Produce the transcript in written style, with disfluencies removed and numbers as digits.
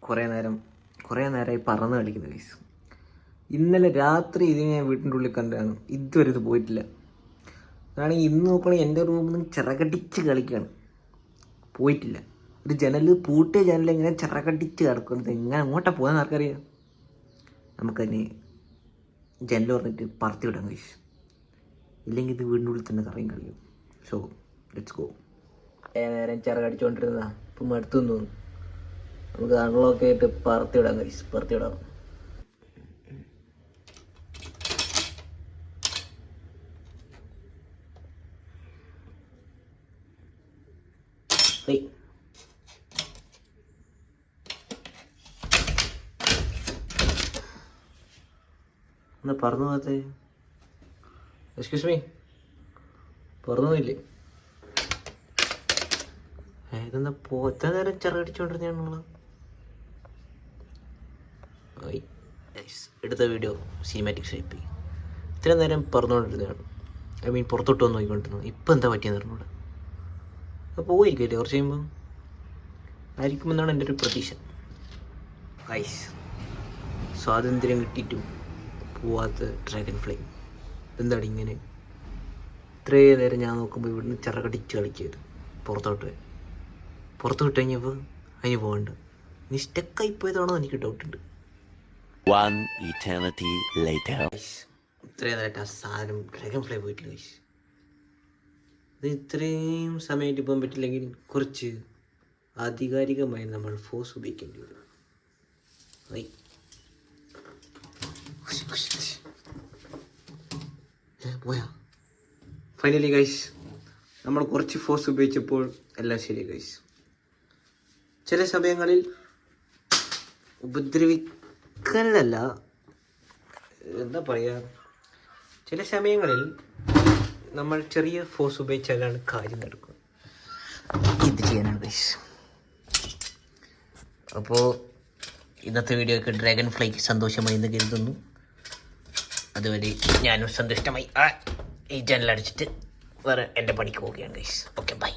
കുറേ നേരമായി പറന്ന് കളിക്കുന്നത് ഗൈസ്. ഇന്നലെ രാത്രി ഇത് ഞാൻ വീട്ടിൻ്റെ ഉള്ളിൽ കണ്ടാണ്, ഇതുവരെ ഇത് പോയിട്ടില്ല. അതാണെങ്കിൽ ഇന്ന് നോക്കുകയാണെങ്കിൽ എൻ്റെ റൂമിൽ നിന്ന് ചിറകടിച്ച് കളിക്കുകയാണ്, പോയിട്ടില്ല. ഒരു പൂട്ടിയ ജനൽ ഇങ്ങനെ ചിറകടിച്ച് കിടക്കുന്നത്, എങ്ങനെ അങ്ങോട്ടാണ് പോകാൻ ആർക്കറിയാം. നമുക്കതിന് ജനൽ പറഞ്ഞിട്ട് പറത്തി വിടാം ഗൈസ്, ഇല്ലെങ്കിൽ ഇത് വീടിൻ്റെ ഉള്ളിൽ തന്നെ കറയും കളിക്കും. So let's go. നേരം ചിറകടിച്ചുകൊണ്ടിരുന്നതാ, ഇപ്പം മടുത്തു തോന്നുന്നു. നമുക്ക് അൺലോക്ക് ആയിട്ട് പറത്തി വിടാം ഗൈസ്, പറത്തി വിടാം. എന്നാ പറന്നു പോകാത്തേ? Excuse me, പറന്നില്ലേ? ഇതെന്താ എത്ര നേരം ചിറകടിച്ചോണ്ടിരുന്നാണുള്ള? എടുത്ത വീഡിയോ സിനിമാറ്റിക് ഷേപ്പ് ഇത്ര നേരം പറന്നുകൊണ്ടിരുന്നതാണ്. പുറത്തോട്ട് വന്ന് നോക്കിക്കൊണ്ടിരുന്നത്. ഇപ്പം എന്താ പറ്റിയെന്ന് പറഞ്ഞൂടെ? അപ്പോൾ പോയിരിക്കില്ലേ കുറച്ച് കഴിയുമ്പോൾ ആയിരിക്കുമെന്നാണ് എൻ്റെ ഒരു പ്രതീക്ഷ. ഗൈസ്, സ്വാതന്ത്ര്യം കിട്ടിയിട്ടും പോവാത്ത ഡ്രാഗൺ ഫ്ലൈ എന്താണ് ഇങ്ങനെ? ഇത്രയും നേരം ഞാൻ നോക്കുമ്പോൾ ഇവിടുന്ന് ചിറകടിച്ച് കളിക്കരുത്. പുറത്ത് വിട്ട് കഴിഞ്ഞപ്പോൾ അതിന് പോകണ്ട, ഇനി സ്റ്റക്കായി പോയതാണോ എനിക്ക് ഡൗട്ടുണ്ട്. ഇത്രയും നേരമായിട്ട് ആ സാധനം ഡ്രാഗൺ ഫ്ലൈ പോയിട്ടില്ല ഗൈസ്. ഇത് ഇത്രയും സമയമായിട്ട് പോകാൻ പറ്റില്ലെങ്കിൽ കുറച്ച് ആധികാരികമായി നമ്മൾ ഫോഴ്സ് ഉപയോഗിക്കേണ്ടി വരും. പോയാ ഫൈനലി ഗൈസ്, നമ്മൾ കുറച്ച് ഫോഴ്സ് ഉപയോഗിച്ചപ്പോൾ എല്ലാം ശരി ഗൈസ്. ചില സമയങ്ങളിൽ ഉപദ്രവിക്കലല്ല, എന്താ പറയുക, ചില സമയങ്ങളിൽ നമ്മൾ ചെറിയ ഫോഴ്സ് ഉപയോഗിച്ചാലാണ് കാര്യം നടക്കുക. ഇത് ചെയ്യാനാണ് ഗൈസ്. അപ്പോൾ ഇന്നത്തെ വീഡിയോയ്ക്ക് ഡ്രാഗൺ ഫ്ലൈക്ക് സന്തോഷമായി എന്ന് കരുതുന്നു. അതുവരെ ഞാനും സന്തുഷ്ടമായി ഈ ജനലടിച്ചിട്ട് വേറെ എൻ്റെ പണിക്ക് പോവുകയാണ് ഗൈസ്. Okay, by.